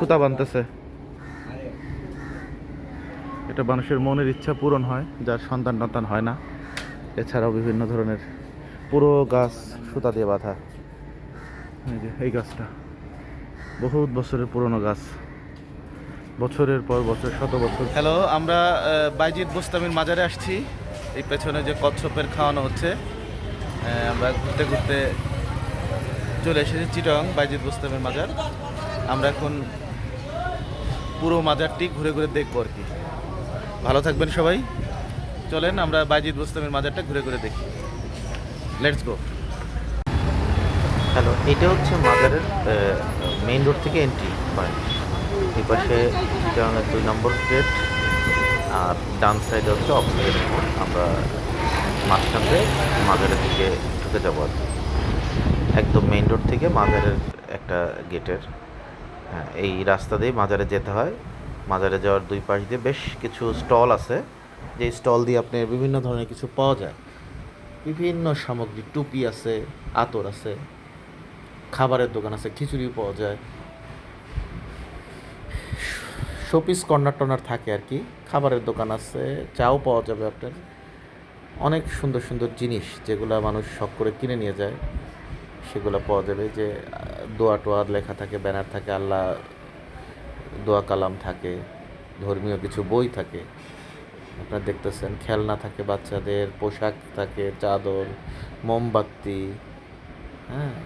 সুতা বানতেছে। এটা মানুষের মনের ইচ্ছা পূরণ হয়, যার সন্তান টন্তান হয় না। এছাড়াও বিভিন্ন ধরনের পুরো গাছ সুতা দিয়ে বাঁধা। এই যে এই গাছটা বহুত বছরের পুরনো গাছ, বছরের পর বছর, শত বছর। হ্যালো, আমরা বাইজিদ বোস্তামির মাজারে আসছি। এই পেছনে যে কচ্ছপের খাওয়ানো হচ্ছে, আমরা ঘুরতে ঘুরতে চলে এসেছি চিটং বাইজিদ বোস্তামির মাজার। আমরা এখন পুরো মাজারটি ঘুরে ঘুরে দেখবো আর কি। ভালো থাকবেন সবাই, চলেন আমরা বাইজিদ বোস্তামির মাজারটা ঘুরে ঘুরে দেখি। Let's go. হ্যালো, এটা হচ্ছে মাজারের মেইন রোড থেকে এন্ট্রি পয়েন্ট। এই পাশে চিটাগাংয়ের 2 নম্বর গেট, আর ডান সাইডে হচ্ছে অক্সিজেন মোড়। আমরা মাঝখান দিয়ে মাজারের দিকে ঢুকে যাবো আর কি। একদম মেইন রোড থেকে মাজারের একটা গেটের, হ্যাঁ, এই রাস্তা দিয়ে মাজারে যেতে হয়। মাজারে যাওয়ার দুই পাশ দিয়ে বেশ কিছু স্টল আছে, যে স্টল দিয়ে আপনার বিভিন্ন ধরনের কিছু পাওয়া যায়। বিভিন্ন সামগ্রী, টুপি আছে, আতর আছে, খাবারের দোকান আছে, খিচুড়িও পাওয়া যায়, শোপিস কর্নার টর্নার থাকে আর কি। খাবারের দোকান আছে, চাও পাওয়া যাবে আপনার। অনেক সুন্দর সুন্দর জিনিস যেগুলো মানুষ শখ করে কিনে নিয়ে যায়, সেগুলো পাওয়া যাবে। যে দোয়া টোয়া লেখা থাকে, ব্যানার থাকে, আল্লাহ দোয়া কালাম থাকে, ধর্মীয় কিছু বই থাকে আপনারা দেখতেছেন, খেলনা থাকে, বাচ্চাদের পোশাক থাকে, চাদর, মোমবাতি, হ্যাঁ,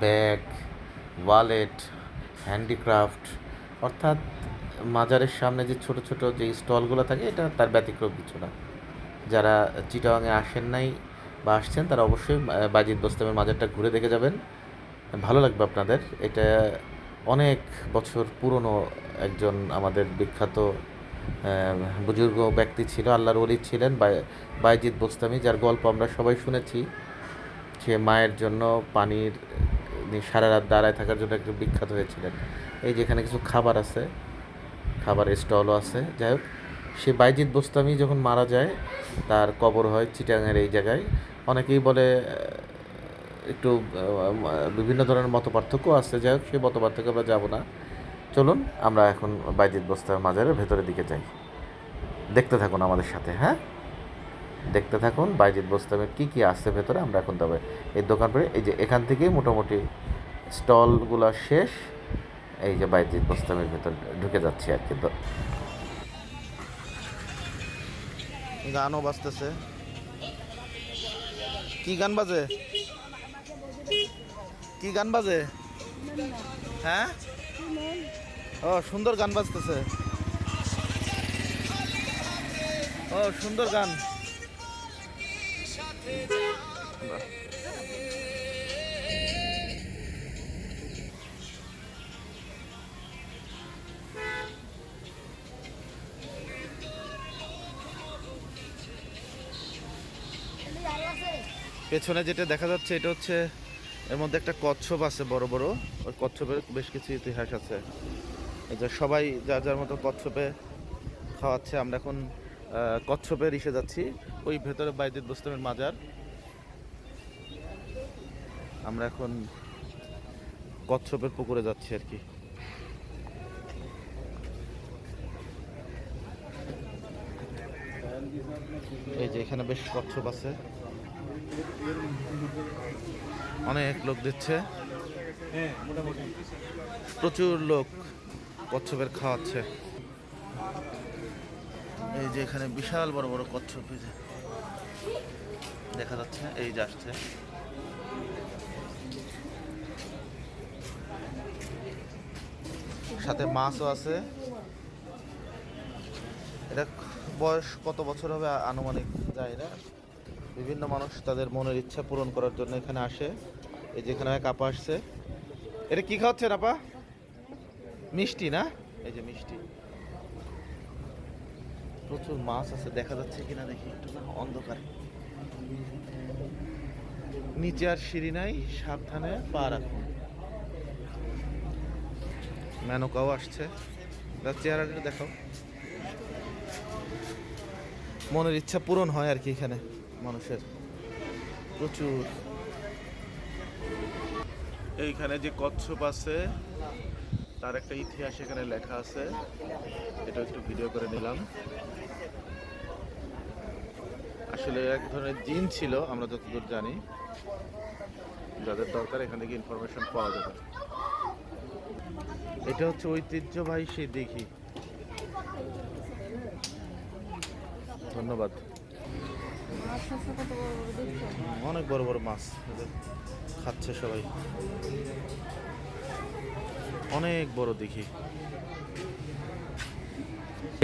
ব্যাগ, ওয়ালেট, হ্যান্ডিক্রাফট। অর্থাৎ মাজারের সামনে যে ছোট ছোট যে স্টলগুলো থাকে, এটা তার ব্যতিক্রম কিছু না। যারা চিটাগাংয়ে আসেন নাই বা আসছেন, তারা অবশ্যই বাইজিদ বোস্তামের মাজারটা ঘুরে দেখে যাবেন, ভালো লাগবে আপনাদের। এটা অনেক বছর পুরনো একজন আমাদের বিখ্যাত বুজুর্গ ব্যক্তি ছিল, আল্লাহর ওলি ছিলেন বাইজিদ বোস্তামি, যার গল্প আমরা সবাই শুনেছি। সে মায়ের জন্য পানির সারা রাত দাঁড়ায় থাকার জন্য একটু বিখ্যাত হয়েছিলেন। এই যেখানে কিছু খাবার আছে, খাবারের স্টলও আছে। যাই হোক, সে বাইজিদ বোস্তামি যখন মারা যায়, তার কবর হয় চিটাগাংয়ের এই জায়গায়। অনেকেই বলে একটু বিভিন্ন ধরনের মত পার্থক্য আছে। যাই হোক, সেই মত পার্থক্য আমরা যাবো না। চলুন আমরা এখন বাইজিদ বোস্তামি মাজারের ভেতরের দিকে যাই। দেখতে থাকুন আমাদের সাথে, হ্যাঁ, দেখতে থাকুন বাইজিদ বোস্তামের কী কী আছে ভেতরে। আমরা এখন তবে এই দোকান পরে, এই যে এখান থেকেই মোটামুটি স্টলগুলো শেষ। এই যে বাইজিদ বোস্তামের ভেতর ঢুকে যাচ্ছি আর কি। গানও বাজতেছে। কি গান বাজে? কি গান বাজে? হ্যাঁ, ও সুন্দর গান বাজতেছে। ও সুন্দর গান। পেছনে যেটা দেখা যাচ্ছে, এটা হচ্ছে, এর মধ্যে একটা কচ্ছপ আছে বড় বড়। ওই কচ্ছপের বেশ কিছু ইতিহাস আছে। এই যে সবাই যার যার মতো কচ্ছপে খাওয়াচ্ছে। আমরা এখন কচ্ছপের ইসে যাচ্ছি, ওই ভেতরে বাইজিদ বোস্তামের মাজার। আমরা এখন কচ্ছপের পুকুরে যাচ্ছি আর কি। এই যে এখানে বেশ কচ্ছপ আছে, অনেক লোক দিচ্ছে, প্রচুর লোক কচ্ছপের খাওয়াচ্ছে। এই যে এখানে বিশাল বড় বড় কচ্ছপ দেখা যাচ্ছে, এই যে আসছে। সাথে মাছও আছে। এটা বয়স কত বছর হবে আনুমানিক যায় না। বিভিন্ন মানুষ তাদের মনের ইচ্ছা পূরণ করার জন্য এখানে আসে। এই যে এখানে এক আপা আসছে। এটা কি খাওয়াচ্ছেন আপা? মিষ্টি না? এই যে মিষ্টি। প্রচুর মাছ আছে, দেখা যাচ্ছে কিনা দেখি একটু, অন্ধকার। নিচে আর সিঁড়ি নাই, সাবধানে পা রাখুন। মেনকাও আসছে, চেহারাটা দেখাও। মনের ইচ্ছা পূরণ হয় আর কি এখানে মানুষের, প্রচুর। এইখানে যে কচ্ছপ আছে তার একটা ইতিহাস এখানে লেখা আছে, এটা একটু ভিডিও করে নিলাম। আসলে এক ধরনের জিন ছিল আমরা যতদূর জানি, যাদের দরকার এখান থেকে ইনফরমেশন পাওয়া যাবে। এটা হচ্ছে ঐতিহ্যবাহী সেই দিঘি। ধন্যবাদ। অনেক বড় বড় মাছ খাচ্ছে সবাই, অনেক বড় দিঘি।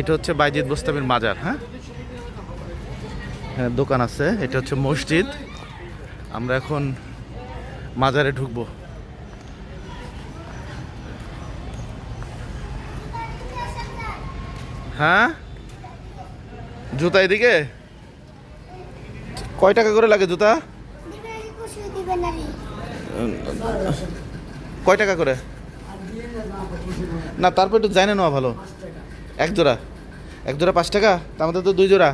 এটা হচ্ছে বাইজিদ বোস্তামির মাজার। হ্যাঁ, হ্যাঁ দোকান আছে। এটা হচ্ছে মসজিদ। আমরা এখন মাজারে ঢুকবো। হ্যাঁ, জুতা এদিকে কয় টাকা করে লাগে জুতা? কয় টাকা করে? না তারপর একটু জানে নেওয়া ভালো। এক জোড়া 5 টাকা, তার মধ্যে তো 2 জোড়া।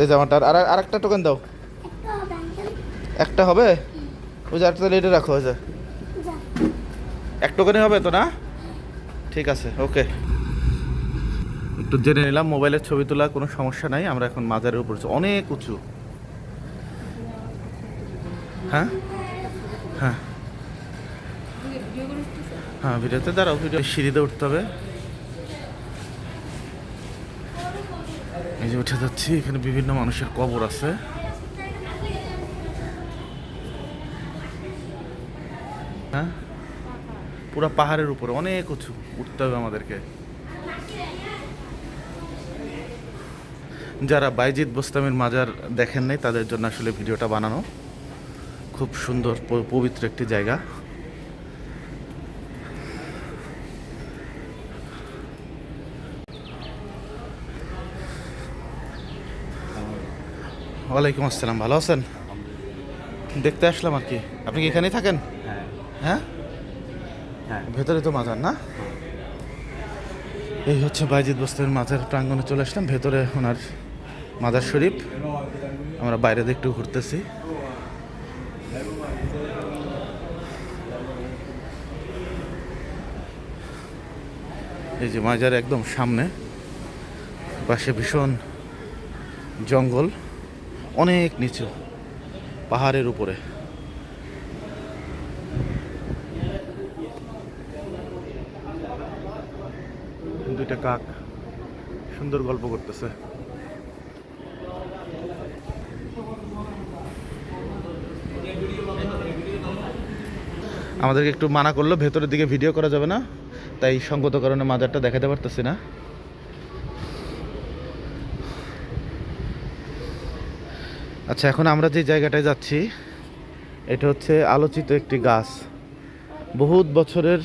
এই জামাটা আর একটা টোকেন দাও। একটা হবে? ওই যে একটা লেটে রাখো। ওই যে এক টোকেনই হবে তো না? ঠিক আছে, ওকে। একটু জেনে নিলাম, মোবাইলের ছবি তোলা কোনো সমস্যা নাই। আমরা এখন মাজারের উপর, অনেক উঁচু। হ্যাঁ হ্যাঁ হ্যাঁ, ভিডিওতে দাঁড়াও। ভিডিও সিঁড়িতে উঠতে হবে। এই যে উঠে যাচ্ছি, এখানে বিভিন্ন মানুষের কবর আছে। হ্যাঁ, পুরো পাহাড়ের উপরে অনেক উঁচু, উঠতে হবে আমাদেরকে। যারা বাইজিদ বোস্তামির মাজার দেখেন নাই তাদের জন্য আসলে ভিডিওটা বানানো। খুব সুন্দর পবিত্র একটি জায়গা। ওয়ালাইকুম আসসালাম, ভালো আছেন? দেখতে আসলাম আর কি। আপনি কি এখানেই থাকেন? হ্যাঁ হ্যাঁ, ভেতরে তো মাজার না? এই হচ্ছে বাইজিদ বোস্তামির মাজার প্রাঙ্গণে চলে আসলাম। ভেতরে ওনার মাজার শরীফ। আমরা বাইরে দিয়ে একটু ঘুরতেছি। এই যে মাজার একদম সামনে, পাশে ভীষণ জঙ্গল, অনেক নিচু পাহাড়ের উপরে। দুইটা কাক সুন্দর গল্প করতেছে। আমাদেরকে একটু মানা করলো, ভেতরের দিকে ভিডিও করা যাবে না, তাই সঙ্গত কারণে মাজারটা দেখাতে পারতেছি না। আচ্ছা, এখন আমরা যে জায়গাটায় যাচ্ছি এটা হচ্ছে আলোচিত একটি গাছ, বহুত বছরের।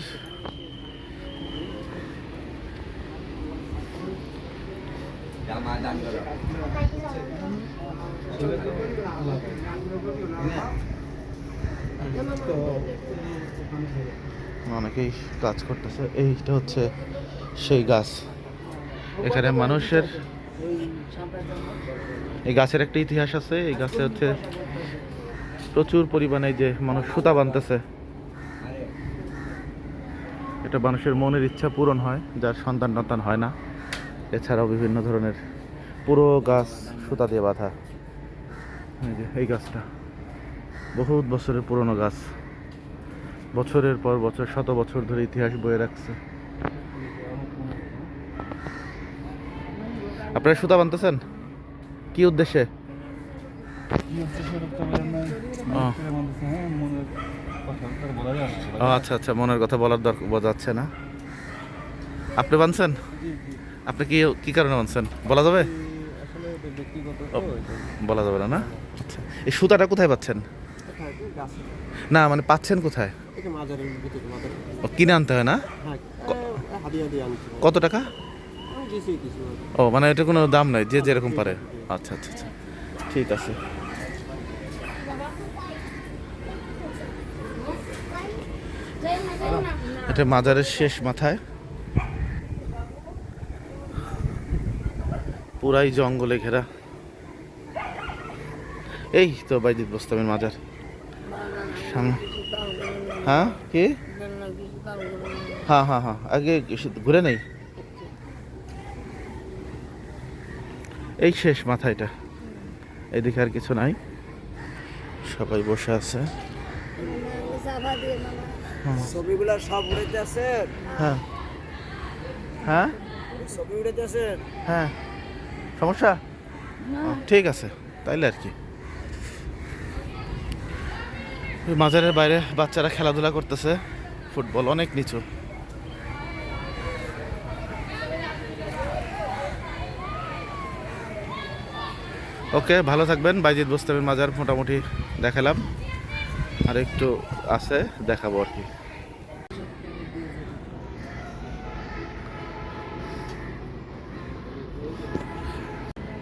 অনেকেই কাজ করতেছে। এইটা হচ্ছে সেই গাছ। এখানে মানুষের, এই গাছের একটা ইতিহাস আছে। এই গাছে হচ্ছে প্রচুর পরিমাণে যে মানুষ সুতা বানতেছে। এটা মানুষের মনের ইচ্ছা পূরণ হয়, যার সন্তান হয় না। এছাড়াও বিভিন্ন ধরনের, পুরো গাছ সুতা দিয়ে বাঁধা। এই যে এই গাছটা বহুত বছরের পুরনো গাছ, বছরের পর বছর, শত বছর ধরে ইতিহাস বয়ে রাখছে। আপনারা সুতা বানতেছেন কি উদ্দেশ্যে? আচ্ছা আচ্ছা, মনের কথা বলার দরকার বোঝাচ্ছে না। আপনি বানছেন? আপনি কি কি কারণে বানছেন বলা যাবে? বলা যাবে না না? আচ্ছা, এই সুতাটা কোথায় পাচ্ছেন? না মানে পাচ্ছেন কোথায়? কিনে আনতে হয় না? কত টাকা? ও মানে এটা কোনো দাম নাই, যে যেরকম পারে। আচ্ছা আচ্ছা আচ্ছা, ঠিক আছে। এটা মাজারের শেষ মাথায়, পুরাই জঙ্গলে ঘেরা। এই তো বাইজিদ বোস্তামির মাজার সামনে। হ্যাঁ কি? হ্যাঁ হ্যাঁ হ্যাঁ, আগে ঘুরে নেই। এই শেষ মাথা এটা, এদিকে আর কিছু নাই, সবাই বসে আছে। ছবিগুলা সব উড়াইতে আছে। হ্যাঁ হ্যাঁ ছবি উড়াইতে আছে। হ্যাঁ, সমস্যা ঠিক আছে তাইলে আর কি। ওই মাজারের বাইরে বাচ্চারা খেলাধুলা করতেছে, ফুটবল অনেক নিচু। ওকে, ভালো থাকবেন। বাইজিদ বোস্তামির মাজার মোটামুটি দেখালাম, আর একটু আছে দেখাবো আর কি।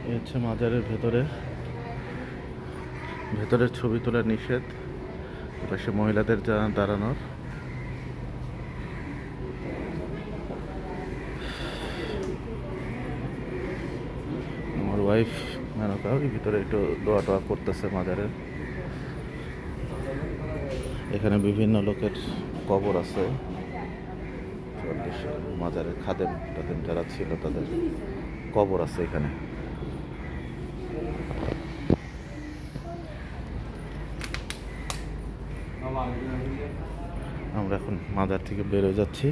এই হচ্ছে মাজারের ভেতরের ছবি তোলা নিষেধ, পাশে মহিলাদের দাঁড়ানোর। আমার ওয়াইফ মেনকা ওই ভিতরে একটু দোয়া টোয়া করতেছে মাজারের। এখানে বিভিন্ন লোকের কবর আছে, মাজারের খাদেম টাদেম যারা ছিল তাদের কবর আছে এখানে। আমরা এখন মাজার থেকে বেরোয় যাচ্ছি।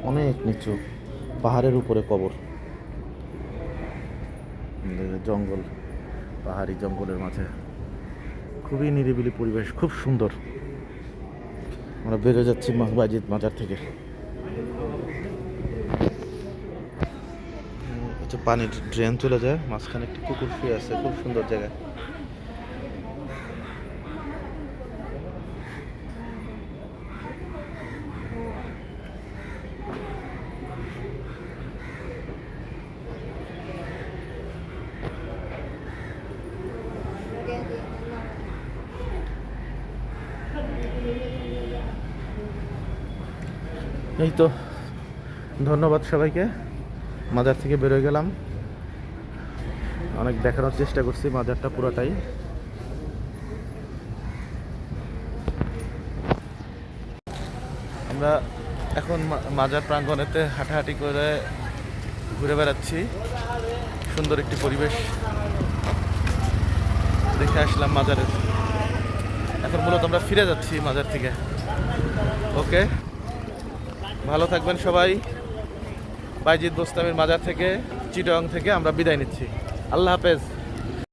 অনেক নিচু, পাহাড়ের উপরে কবর, জঙ্গল, পাহাড়ি জঙ্গলের মাঝে, খুবই নিরিবিলি পরিবেশ, খুব সুন্দর। আমরা বেরোয় যাচ্ছি বাইজিদ মাজার থেকে। হচ্ছে পানির ড্রেন চলে যায়, মাঝখানে একটি কুকুর শুয়ে আছে, খুব সুন্দর জায়গা। এই তো, ধন্যবাদ সবাইকে। মাজার থেকে বেরোয় গেলাম, অনেক দেখানোর চেষ্টা করছি মাজারটা পুরোটাই। আমরা এখন মাজার প্রাঙ্গণেতে হাঁটাহাঁটি করে ঘুরে বেড়াচ্ছি, সুন্দর একটি পরিবেশ দেখে আসলাম মাজারের। এখন মূলত আমরা ফিরে যাচ্ছি মাজার থেকে। ওকে, ভালো থাকবেন সবাই। বাইজিদ বোস্তামির মাজার থেকে, চিটাগং থেকে আমরা বিদায় নিচ্ছি। আল্লাহ হাফেজ।